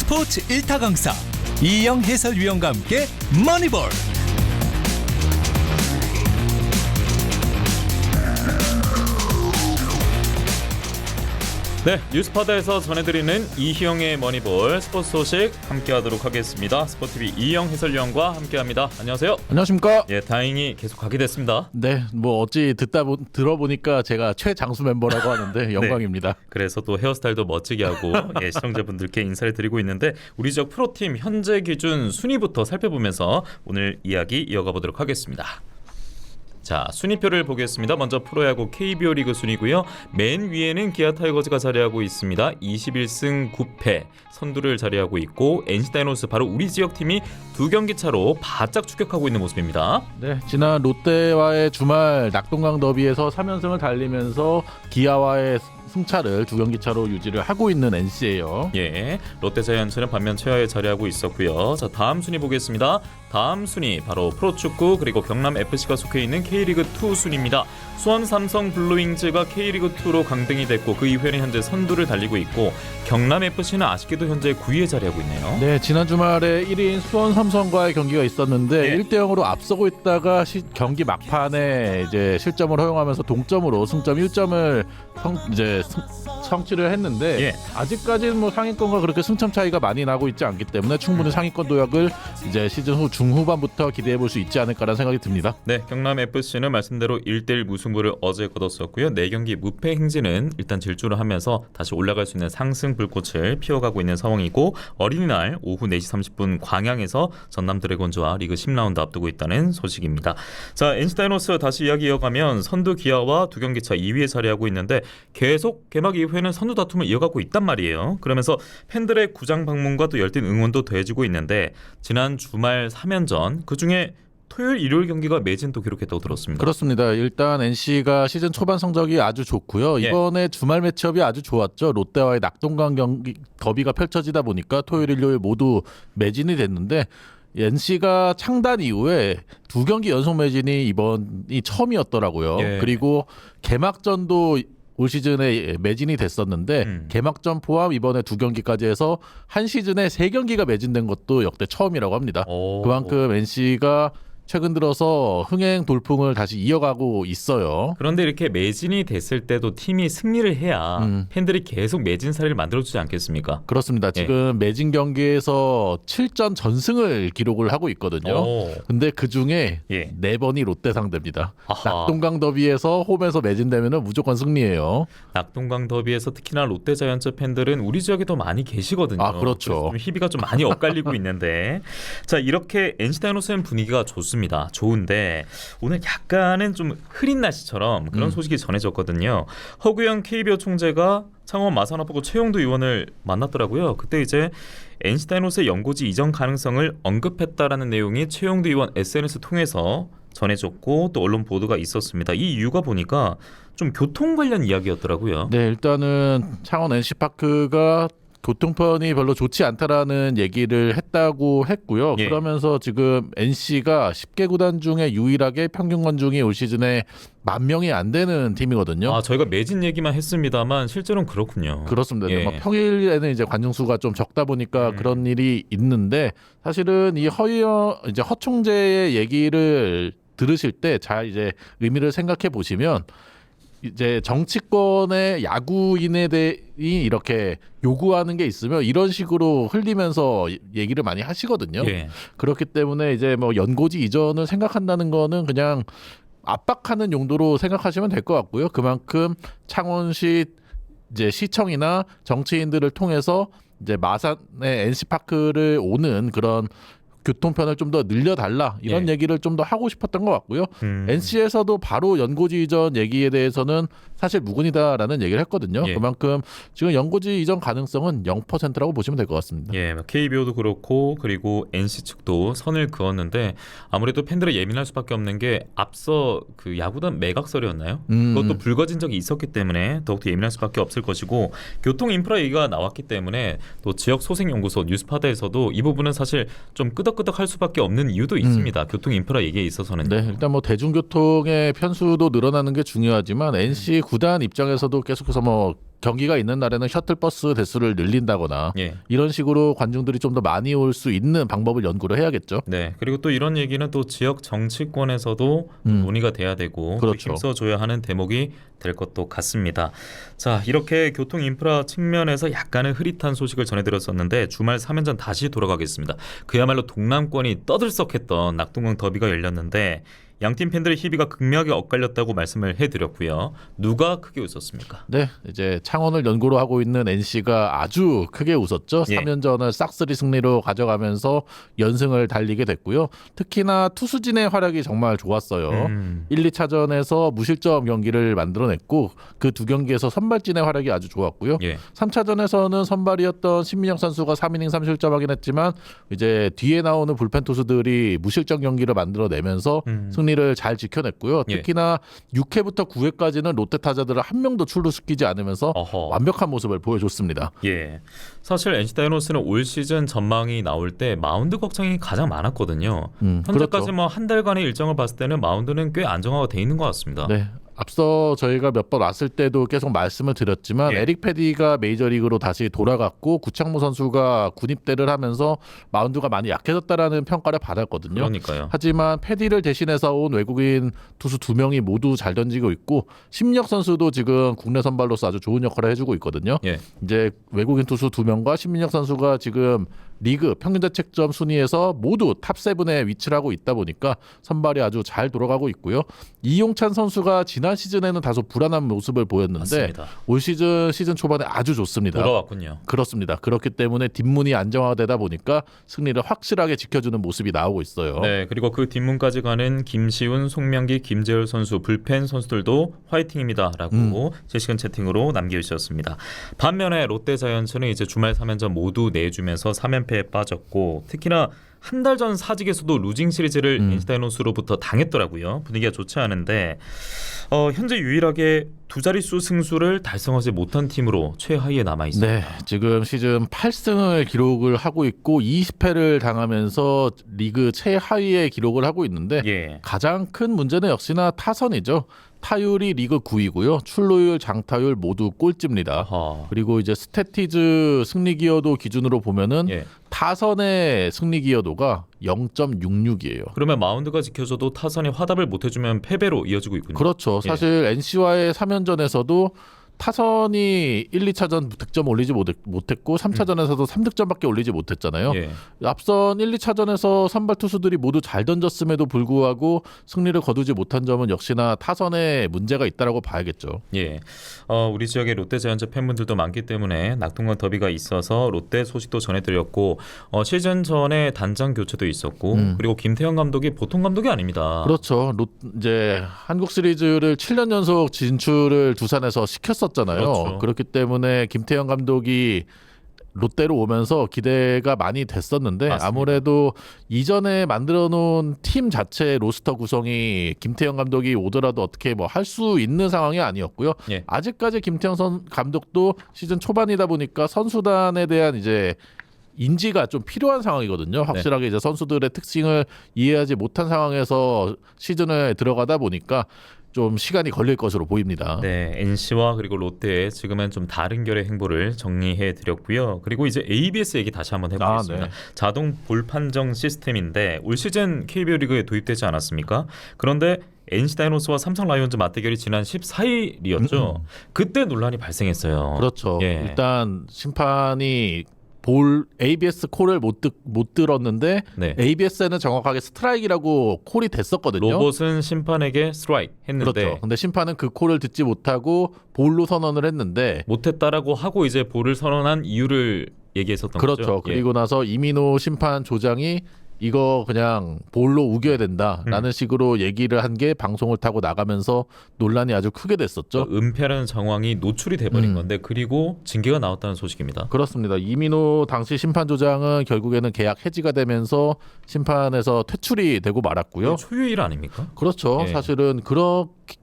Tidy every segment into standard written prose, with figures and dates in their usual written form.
스포츠 1타 강사 이영 해설위원과 함께 머니볼. 네, 뉴스파다에서 전해드리는 이희영의 머니볼 스포츠 소식 함께하도록 하겠습니다. 스포티비 이희영 해설위원과 함께합니다. 안녕하세요. 안녕하십니까? 예, 다행히 계속 가게 됐습니다. 네, 뭐 어찌 들어보니까 제가 최장수 멤버라고 하는데 영광입니다. 네, 그래서 또 헤어스타일도 멋지게 하고 예, 시청자분들께 인사를 드리고 있는데 우리 지역 프로팀 현재 기준 순위부터 살펴보면서 오늘 이야기 이어가 보도록 하겠습니다. 자, 순위표를 보겠습니다. 먼저 프로야구 KBO 리그 순위고요. 맨 위에는 기아 타이거즈가 자리하고 있습니다. 21승 9패 선두를 자리하고 있고 NC 다이노스 바로 우리 지역팀이 2경기 차로 바짝 추격하고 있는 모습입니다. 네, 지난 롯데와의 주말 낙동강 더비에서 3연승을 달리면서 기아와의 승차를 2경기 차로 유지를 하고 있는 NC예요. 예, 롯데자이언츠는 반면 최하에 자리하고 있었고요. 자, 다음 순위 보겠습니다. 다음 순위 바로 프로축구 그리고 경남FC가 속해 있는 K리그2 순위입니다. 수원 삼성 블루윙즈가 K리그2로 강등이 됐고 그 이후에는 현재 선두를 달리고 있고 경남FC는 아쉽게도 현재 9위에 자리하고 있네요. 네, 지난 주말에 1위인 수원 삼성과의 경기가 있었는데 네. 1대0으로 앞서고 있다가 경기 막판에 이제 실점을 허용하면서 동점으로 승점 1점을 성취를 했는데 예. 아직까지는 뭐 상위권과 그렇게 승점 차이가 많이 나고 있지 않기 때문에 충분히 상위권 도약을 이제 시즌 후 중후반부터 기대해 볼 수 있지 않을까라는 생각이 듭니다. 네, 경남FC는 말씀대로 1대1 무승부를 어제 거뒀었고요. 4경기 무패 행진은 일단 질주를 하면서 다시 올라갈 수 있는 상승 불꽃을 피워가고 있는 상황이고 어린이날 오후 4시 30분 광양에서 전남 드래곤즈와 리그 10라운드 앞두고 있다는 소식입니다. 자, NC 다이노스 다시 이야기 이어가면 선두 기아와 2경기 차 2위에 자리하고 있는데 계속 개막 이후에는 선두 다툼을 이어가고 있단 말이에요. 그러면서 팬들의 구장 방문과 또 열띤 응원도 더해지고 있는데 지난 주말 3연전 그중에 토요일 일요일 경기가 매진도 기록했다고 들었습니다. 그렇습니다. 일단 NC가 시즌 초반 성적이 아주 좋고요. 예. 이번에 주말 매치업이 아주 좋았죠. 롯데와의 낙동강 경기 더비가 펼쳐지다 보니까 토요일 일요일 모두 매진이 됐는데 NC가 창단 이후에 2경기 연속 매진이 이번이 처음이었더라고요. 예. 그리고 개막전도 올 시즌에 매진이 됐었는데 개막전 포함 이번에 2경기까지 해서 한 시즌에 3경기가 매진된 것도 역대 처음이라고 합니다. 그만큼 NC가 최근 들어서 흥행 돌풍을 다시 이어가고 있어요. 그런데 이렇게 매진이 됐을 때도 팀이 승리를 해야 팬들이 계속 매진 사례를 만들어주지 않겠습니까? 그렇습니다. 지금 매진 경기에서 7전 전승을 기록을 하고 있거든요. 근데 그중에 예. 4번이 롯데 상대입니다. 아하. 낙동강 더비에서 홈에서 매진되면 무조건 승리예요. 낙동강 더비에서 특히나 롯데자이언츠 팬들은 우리 지역에 더 많이 계시거든요. 아, 그렇죠. 좀 희비가 좀 많이 엇갈리고 있는데 자, 이렇게 NC 다이노스는 분위기가 좋습니다. 좋은데 오늘 약간은 좀 흐린 날씨처럼 그런 소식이 전해졌거든요. 허구영 KBO 총재가 창원 마산업하고 최용두 의원을 만났더라고요. 그때 이제 NC 다이노스의 연고지 이전 가능성을 언급했다라는 내용이 최용두 의원 SNS 통해서 전해졌고 또 언론 보도가 있었습니다. 이 이유가 보니까 좀 교통 관련 이야기였더라고요. 네, 일단은 창원 NC파크가 교통편이 별로 좋지 않다라는 얘기를 했다고 했고요. 예. 그러면서 지금 NC가 10개 구단 중에 유일하게 평균 관중이 올 시즌에 10,000명이 안 되는 팀이거든요. 아, 저희가 매진 얘기만 했습니다만 실제로는 그렇군요. 그렇습니다. 예. 뭐 평일에는 이제 관중 수가 좀 적다 보니까 그런 일이 있는데 사실은 이 이제 허 총재의 얘기를 들으실 때 잘 이제 의미를 생각해 보시면 이제 정치권의 야구인에 대해 이렇게 요구하는 게 있으면 이런 식으로 흘리면서 얘기를 많이 하시거든요. 예. 그렇기 때문에 이제 뭐 연고지 이전을 생각한다는 거는 그냥 압박하는 용도로 생각하시면 될 것 같고요. 그만큼 창원시 이제 시청이나 정치인들을 통해서 이제 마산의 NC파크를 오는 그런 교통편을 좀 더 늘려달라 이런 예. 얘기를 좀 더 하고 싶었던 것 같고요. NC에서도 바로 연고지 이전 얘기에 대해서는 사실 무근이다라는 얘기를 했거든요. 예. 그만큼 지금 연고지 이전 가능성은 0%라고 보시면 될 것 같습니다. 예, KBO도 그렇고 그리고 NC 측도 선을 그었는데 아무래도 팬들이 예민할 수밖에 없는 게 앞서 그 야구단 매각설이었나요? 그것도 불거진 적이 있었기 때문에 더욱더 예민할 수밖에 없을 것이고 교통 인프라 얘기가 나왔기 때문에 또 지역 소생연구소 뉴스파다에서도 이 부분은 사실 좀 끄덕끄덕할 수밖에 없는 이유도 있습니다. 교통 인프라 얘기에 있어서는. 네, 일단 뭐 대중교통의 편수도 늘어나는 게 중요하지만 NC 구단 입장에서도 계속해서 뭐 경기가 있는 날에는 셔틀버스 대수를 늘린다거나 예. 이런 식으로 관중들이 좀 더 많이 올 수 있는 방법을 연구를 해야겠죠. 네. 그리고 또 이런 얘기는 또 지역 정치권에서도 논의가 돼야 되고 또 그렇죠. 힘써줘야 하는 대목이 될 것도 같습니다. 자, 이렇게 교통 인프라 측면에서 약간의 흐릿한 소식을 전해드렸었는데 주말 3연전 다시 돌아가겠습니다. 그야말로 동남권이 떠들썩했던 낙동강 더비가 열렸는데 양팀 팬들의 희비가 극명하게 엇갈렸다고 말씀을 해드렸고요. 누가 크게 웃었습니까? 네, 이제 창원을 연고로 하고 있는 NC가 아주 크게 웃었죠. 예. 3연전을 싹쓸이 승리로 가져가면서 연승을 달리게 됐고요. 특히나 투수진의 활약이 정말 좋았어요. 1, 2차전에서 무실점 경기를 만들어냈고 그 두 경기에서 선발진의 활약이 아주 좋았고요. 예. 3차전에서는 선발이었던 신민영 선수가 3이닝 3실점하긴 했지만 이제 뒤에 나오는 불펜 투수들이 무실점 경기를 만들어내면서 승리를 잘 지켜냈고요. 예. 특히나 6회부터 9회까지는 롯데 타자들을 한 명도 출루시키지 않으면서 어허. 완벽한 모습을 보여줬습니다. 예. 사실 NC 다이노스는 올 시즌 전망이 나올 때 마운드 걱정이 가장 많았거든요. 현재까지 그렇죠. 뭐 한 달간의 일정을 봤을 때는 마운드는 꽤 안정화가 돼 있는 것 같습니다. 네. 앞서 저희가 몇 번 왔을 때도 계속 말씀을 드렸지만 예. 에릭 패디가 메이저리그로 다시 돌아갔고 구창모 선수가 군입대를 하면서 마운드가 많이 약해졌다라는 평가를 받았거든요. 그러니까요. 하지만 패디를 대신해서 온 외국인 투수 2명이 모두 잘 던지고 있고 심력 선수도 지금 국내 선발로서 아주 좋은 역할을 해주고 있거든요. 예. 이제 외국인 투수 2명과 심민혁 선수가 지금 리그 평균 자책점 순위에서 모두 탑7에 위치를 하고 있다 보니까 선발이 아주 잘 돌아가고 있고요. 이용찬 선수가 지난 시즌에는 다소 불안한 모습을 보였는데 맞습니다. 올 시즌 초반에 아주 좋습니다. 돌아왔군요. 그렇습니다. 그렇기 때문에 뒷문이 안정화되다 보니까 승리를 확실하게 지켜주는 모습이 나오고 있어요. 네, 그리고 그 뒷문까지 가는 김시훈, 송명기, 김재열 선수 불펜 선수들도 화이팅입니다라고 실시간 채팅으로 남겨주셨습니다. 반면에 롯데 자이언츠는 이제 주말 3연전 모두 내주면서 3연패에 빠졌고 특히나 한 달 전 사직에서도 루징 시리즈를 NC 다이노스로부터 당했더라고요. 분위기가 좋지 않은데 현재 유일하게 두 자릿수 승수를 달성하지 못한 팀으로 최하위에 남아 있습니다. 네, 지금 시즌 8승을 기록을 하고 있고 20패를 당하면서 리그 최하위의 기록을 하고 있는데 예. 가장 큰 문제는 역시나 타선이죠. 타율이 리그 9위고요. 출루율, 장타율 모두 꼴찌입니다. 아하. 그리고 이제 스태티즈 승리 기여도 기준으로 보면은 예. 타선의 승리 기여도가 0.66이에요. 그러면 마운드가 지켜져도 타선이 화답을 못해주면 패배로 이어지고 있군요. 그렇죠. 예. 사실 NC와의 3연전에서도 타선이 1, 2차전 득점 올리지 못했고 3차전에서도 3득점밖에 올리지 못했잖아요. 예. 앞선 1, 2차전에서 선발 투수들이 모두 잘 던졌음에도 불구하고 승리를 거두지 못한 점은 역시나 타선에 문제가 있다라고 봐야겠죠. 예, 우리 지역에 롯데 자이언츠 팬분들도 많기 때문에 낙동강 더비가 있어서 롯데 소식도 전해드렸고 시즌 전에 단장 교체도 있었고 그리고 김태형 감독이 보통 감독이 아닙니다. 그렇죠. 이제 한국 시리즈를 7년 연속 진출을 두산에서 시켰었잖아요. 그렇죠. 그렇기 때문에 김태형 감독이 롯데로 오면서 기대가 많이 됐었는데 맞습니다. 아무래도 이전에 만들어 놓은 팀 자체의 로스터 구성이 김태형 감독이 오더라도 어떻게 뭐 할 수 있는 상황이 아니었고요. 예. 아직까지 김태형 감독도 시즌 초반이다 보니까 선수단에 대한 이제 인지가 좀 필요한 상황이거든요. 확실하게 이제 선수들의 특징을 이해하지 못한 상황에서 시즌을 들어가다 보니까 좀 시간이 걸릴 것으로 보입니다. 네, NC와 그리고 롯데의 지금은 좀 다른 결의 행보를 정리해 드렸고요. 그리고 이제 ABS 얘기 다시 한번 해보겠습니다. 네. 자동 볼 판정 시스템인데 올 시즌 KBO 리그에 도입되지 않았습니까? 그런데 NC 다이노스와 삼성 라이온즈 맞대결이 지난 14일이었죠. 그때 논란이 발생했어요. 그렇죠. 예. 일단 심판이 볼 ABS 콜을 못 들었는데 네. ABS에는 정확하게 스트라이크라고 콜이 됐었거든요. 로봇은 심판에게 스트라이크 했는데 그렇죠. 근데 심판은 그 콜을 듣지 못하고 볼로 선언을 했는데 못했다라고 하고 이제 볼을 선언한 이유를 얘기했었던 거죠. 그렇죠. 그리고 나서 이민호 심판 조장이 이거 그냥 볼로 우겨야 된다라는 식으로 얘기를 한 게 방송을 타고 나가면서 논란이 아주 크게 됐었죠. 은폐라는 정황이 노출이 돼버린 건데 그리고 징계가 나왔다는 소식입니다. 그렇습니다. 이민호 당시 심판조장은 결국에는 계약 해지가 되면서 심판에서 퇴출이 되고 말았고요. 초유의 일 아닙니까? 그렇죠. 예. 사실은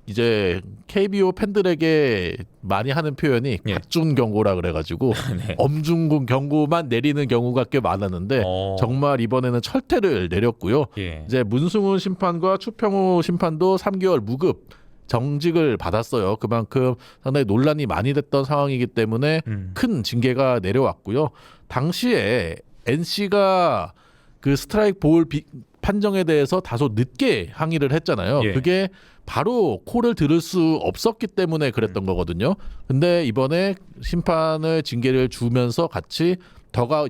이제 KBO 팬들에게 많이 하는 표현이 예. 각준 경고라 그래가지고 네. 엄중 경고만 내리는 경우가 꽤 많았는데 정말 이번에는 철퇴를 내렸고요. 예. 이제 문승훈 심판과 추평호 심판도 3개월 무급 정직을 받았어요. 그만큼 상당히 논란이 많이 됐던 상황이기 때문에 큰 징계가 내려왔고요. 당시에 NC가 그 스트라이크 볼 판정에 대해서 다소 늦게 항의를 했잖아요. 예. 그게 바로 콜을 들을 수 없었기 때문에 그랬던 거거든요. 근데 이번에 심판을 징계를 주면서 같이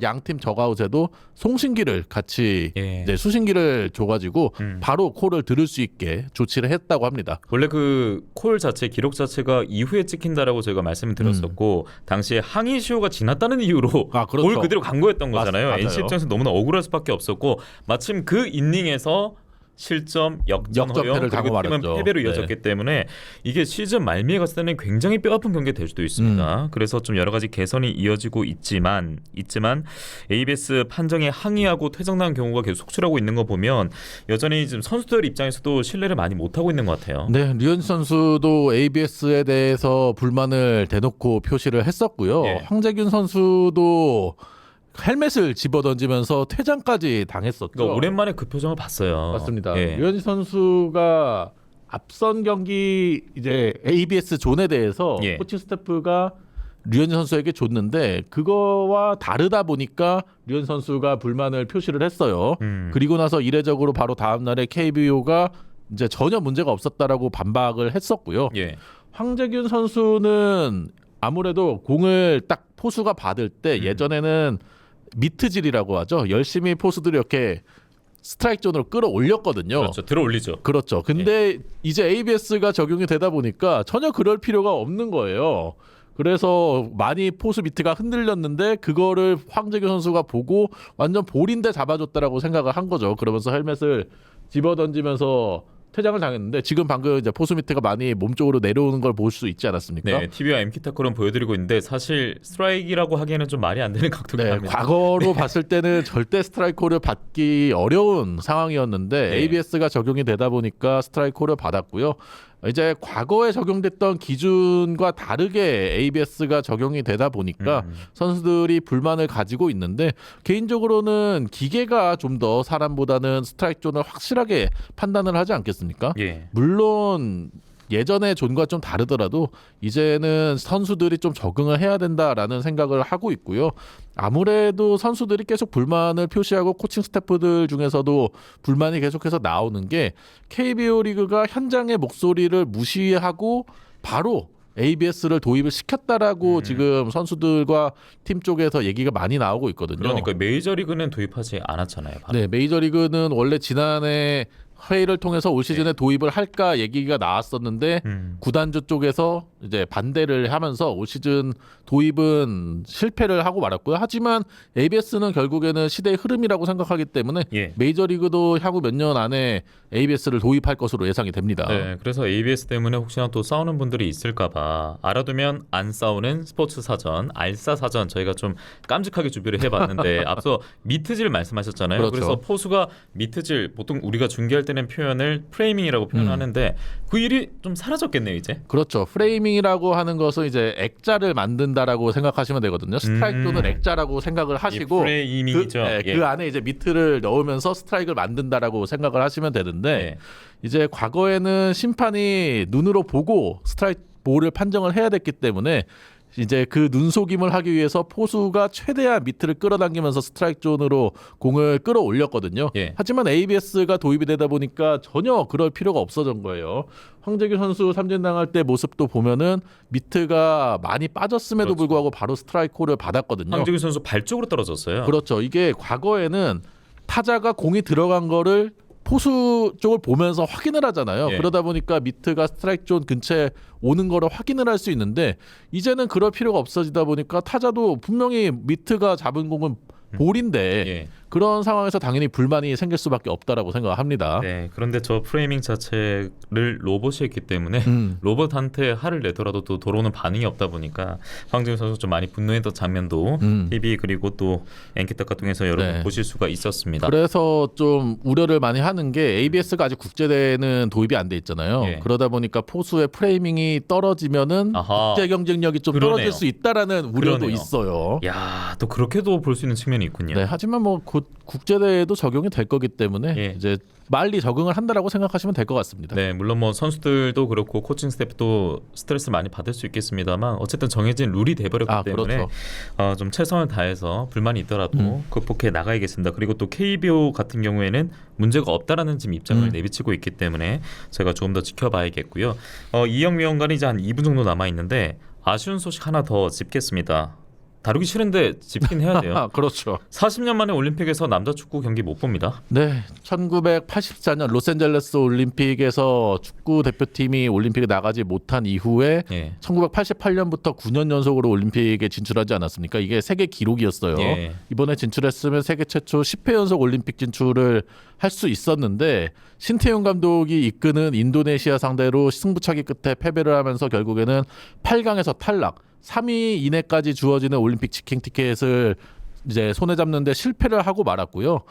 양팀 더가웃에도 송신기를 같이 예. 이제 수신기를 줘가지고 바로 콜을 들을 수 있게 조치를 했다고 합니다. 원래 그 콜 자체 기록 자체가 이후에 찍힌다라고 저희가 말씀을 드렸었고 당시에 항의 시효가 지났다는 이유로 그렇죠. 볼 그대로 간 거였던 거잖아요. 맞아요. NC 입장에서 너무나 억울할 수밖에 없었고 마침 그 이닝에서 실점, 역전 허용 역전패를 그리고 당하고 팀은 말았죠. 패배로 이어졌기 때문에 이게 시즌 말미에 갔을 때는 굉장히 뼈아픈 경기가 될 수도 있습니다. 그래서 좀 여러 가지 개선이 이어지고 있지만 ABS 판정에 항의하고 퇴장당한 경우가 계속 속출하고 있는 거 보면 여전히 지금 선수들 입장에서도 신뢰를 많이 못하고 있는 것 같아요. 네, 류현진 선수도 ABS에 대해서 불만을 대놓고 표시를 했었고요. 예. 황재균 선수도 헬멧을 집어던지면서 퇴장까지 당했었죠. 그러니까 오랜만에 그 표정을 봤어요. 맞습니다. 예. 류현진 선수가 앞선 경기 이제 ABS 존에 대해서 예. 코칭 스태프가 류현진 선수에게 줬는데 그거와 다르다 보니까 류현진 선수가 불만을 표시를 했어요. 그리고 나서 이례적으로 바로 다음 날에 KBO가 이제 전혀 문제가 없었다라고 반박을 했었고요. 예. 황재균 선수는 아무래도 공을 딱 포수가 받을 때 예전에는 미트질이라고 하죠. 열심히 포수들이 이렇게 스트라이크 존으로 끌어올렸거든요. 그렇죠. 들어올리죠. 그렇죠. 근데 이제 ABS가 적용이 되다 보니까 전혀 그럴 필요가 없는 거예요. 그래서 많이 포수 미트가 흔들렸는데 그거를 황재균 선수가 보고 완전 볼인데 잡아줬다라고 생각을 한 거죠. 그러면서 헬멧을 집어던지면서 퇴장을 당했는데 지금 방금 이제 포수 미트가 많이 몸쪽으로 내려오는 걸 볼 수 있지 않았습니까? 네, TV와 MK타크론 보여드리고 있는데 사실 스트라이크라고 하기에는 좀 말이 안 되는 각도긴 네, 합니다. 과거로 봤을 때는 절대 스트라이크 콜을 받기 어려운 상황이었는데 네. ABS가 적용이 되다 보니까 스트라이크 콜을 받았고요. 이제 과거에 적용됐던 기준과 다르게 ABS가 적용이 되다 보니까 선수들이 불만을 가지고 있는데 개인적으로는 기계가 좀 더 사람보다는 스트라이크 존을 확실하게 판단을 하지 않겠습니까? 예. 물론 예전의 존과 좀 다르더라도 이제는 선수들이 좀 적응을 해야 된다라는 생각을 하고 있고요. 아무래도 선수들이 계속 불만을 표시하고 코칭 스태프들 중에서도 불만이 계속해서 나오는 게 KBO 리그가 현장의 목소리를 무시하고 바로 ABS를 도입을 시켰다라고 지금 선수들과 팀 쪽에서 얘기가 많이 나오고 있거든요. 그러니까 메이저리그는 도입하지 않았잖아요. 바로. 네, 메이저리그는 원래 지난해 회의를 통해서 올 시즌에 도입을 할까 얘기가 나왔었는데 구단주 쪽에서 이제 반대를 하면서 올 시즌 도입은 실패를 하고 말았고요. 하지만 ABS는 결국에는 시대의 흐름이라고 생각하기 때문에 예. 메이저리그도 향후 몇 년 안에 ABS를 도입할 것으로 예상이 됩니다. 네, 그래서 ABS 때문에 혹시나 또 싸우는 분들이 있을까봐 알아두면 안 싸우는 스포츠 사전, 알싸 사전 저희가 좀 깜찍하게 준비를 해봤는데 앞서 미트질 말씀하셨잖아요. 그렇죠. 그래서 포수가 미트질 보통 우리가 중계할 때는 표현을 프레이밍이라고 표현하는데 그 일이 좀 사라졌겠네요 이제. 그렇죠. 프레이밍이라고 하는 것은 이제 액자를 만든다라고 생각하시면 되거든요. 스트라이크 존은 액자라고 생각을 하시고 프레이밍이죠. 그 안에 이제 미트를 넣으면서 스트라이크를 만든다라고 생각을 하시면 되는데 네. 이제 과거에는 심판이 눈으로 보고 스트라이크 볼을 판정을 해야 됐기 때문에 이제 그 눈속임을 하기 위해서 포수가 최대한 미트를 끌어당기면서 스트라이크 존으로 공을 끌어올렸거든요. 예. 하지만 ABS가 도입이 되다 보니까 전혀 그럴 필요가 없어진 거예요. 황재균 선수 삼진 당할 때 모습도 보면은 미트가 많이 빠졌음에도 그렇죠. 불구하고 바로 스트라이크 콜을 받았거든요. 황재균 선수 발 쪽으로 떨어졌어요. 그렇죠. 이게 과거에는 타자가 공이 들어간 거를 포수 쪽을 보면서 확인을 하잖아요. 예. 그러다 보니까 미트가 스트라이크 존 근처에 오는 거를 확인을 할 수 있는데 이제는 그럴 필요가 없어지다 보니까 타자도 분명히 미트가 잡은 공은 볼인데 예. 그런 상황에서 당연히 불만이 생길 수밖에 없다라고 생각합니다. 네, 그런데 저 프레이밍 자체를 로봇이 했기 때문에 로봇한테 화를 내더라도 또 돌아오는 반응이 없다 보니까 황재균 선수 좀 많이 분노했던 장면도 TV 그리고 또 엔키타카 통해서 여러분 네. 보실 수가 있었습니다. 그래서 좀 우려를 많이 하는 게 ABS가 아직 국제대회는 도입이 안 돼 있잖아요. 예. 그러다 보니까 포수의 프레이밍이 떨어지면은 아하. 국제 경쟁력이 좀 그러네요. 떨어질 수 있다라는 우려도 그러네요. 있어요. 야, 또 그렇게도 볼 수 있는 측면이 있군요. 네, 하지만 뭐 곧 국제 대회도 적용이 될 거기 때문에 예. 이제 빨리 적응을 한다라고 생각하시면 될 것 같습니다. 네, 물론 뭐 선수들도 그렇고 코칭 스태프도 스트레스 많이 받을 수 있겠습니다만 어쨌든 정해진 룰이 돼버렸기 때문에 그렇죠. 좀 최선을 다해서 불만이 있더라도 극복해 나가야겠습니다. 그리고 또 KBO 같은 경우에는 문제가 없다라는 지금 입장을 내비치고 있기 때문에 저희가 조금 더 지켜봐야겠고요. 이영 위원관이 이제 한 2분 정도 남아 있는데 아쉬운 소식 하나 더 짚겠습니다. 다루기 싫은데 짚긴 해야 돼요. 그렇죠. 40년 만에 올림픽에서 남자 축구 경기 못 봅니다. 네, 1984년 로스앤젤레스 올림픽에서 축구 대표팀이 올림픽에 나가지 못한 이후에 예. 1988년부터 9년 연속으로 올림픽에 진출하지 않았습니까? 이게 세계 기록이었어요. 예. 이번에 진출했으면 세계 최초 10회 연속 올림픽 진출을 할 수 있었는데 신태용 감독이 이끄는 인도네시아 상대로 승부차기 끝에 패배를 하면서 결국에는 8강에서 탈락. 3위 이내까지 주어지는 올림픽 직행 티켓을 이제 손에 잡는데 실패를 하고 말았고요.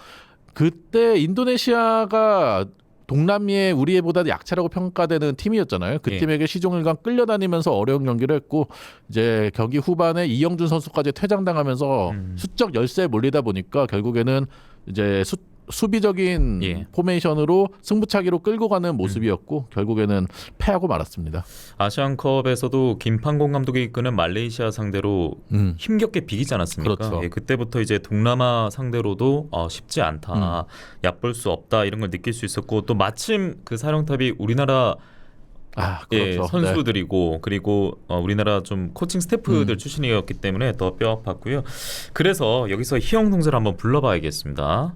그때 인도네시아가 동남미의 우리보다 약체라고 평가되는 팀이었잖아요. 그 예. 팀에게 시종일관 끌려다니면서 어려운 경기를 했고 이제 경기 후반에 이영준 선수까지 퇴장당하면서 수적 열세에 몰리다 보니까 결국에는 이제 수비적인 예. 포메이션으로 승부차기로 끌고 가는 모습이었고 결국에는 패하고 말았습니다. 아시안컵에서도 김판공 감독이 이끄는 말레이시아 상대로 힘겹게 비기지 않았습니까? 그렇죠. 예, 그때부터 이제 동남아 상대로도 쉽지 않다, 얕볼 수 없다 이런 걸 느낄 수 있었고 또 마침 그 사령탑이 우리나라 그렇죠. 선수들이고 그리고 우리나라 좀 코칭 스태프들 출신이었기 때문에 더 뼈 아팠고요. 그래서 여기서 희영 동생을 한번 불러봐야겠습니다.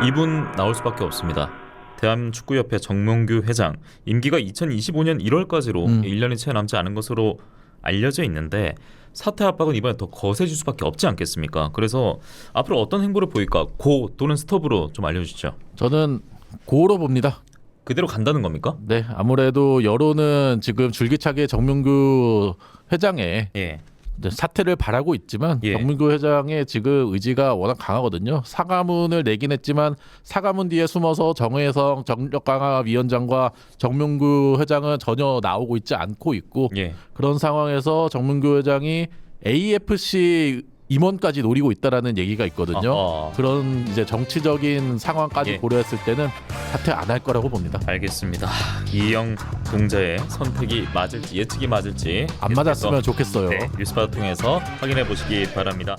이분 나올 수밖에 없습니다. 대한축구협회 정몽규 회장 임기가 2025년 1월까지로 1년이 채 남지 않은 것으로 알려져 있는데 사퇴 압박은 이번에 더 거세질 수밖에 없지 않겠습니까? 그래서 앞으로 어떤 행보를 보일까? 고 또는 스톱으로 좀 알려주시죠. 저는 고로 봅니다. 그대로 간다는 겁니까? 네, 아무래도 여론은 지금 줄기차게 정명규 회장의 예. 사퇴를 바라고 있지만 예. 정명규 회장의 지금 의지가 워낙 강하거든요. 사과문을 내긴 했지만 사과문 뒤에 숨어서 정의성 정력강화위원장과 정명규 회장은 전혀 나오고 있지 않고 있고 예. 그런 상황에서 정명규 회장이 AFC 임원까지 노리고 있다라는 얘기가 있거든요. 아하. 그런 이제 정치적인 상황까지 예. 고려했을 때는 사퇴 안 할 거라고 봅니다. 알겠습니다. 이영 동자의 선택이 맞을지 예측이 맞을지 안 맞았으면 좋겠어요. 네, 뉴스바를 통해서 확인해 보시기 바랍니다.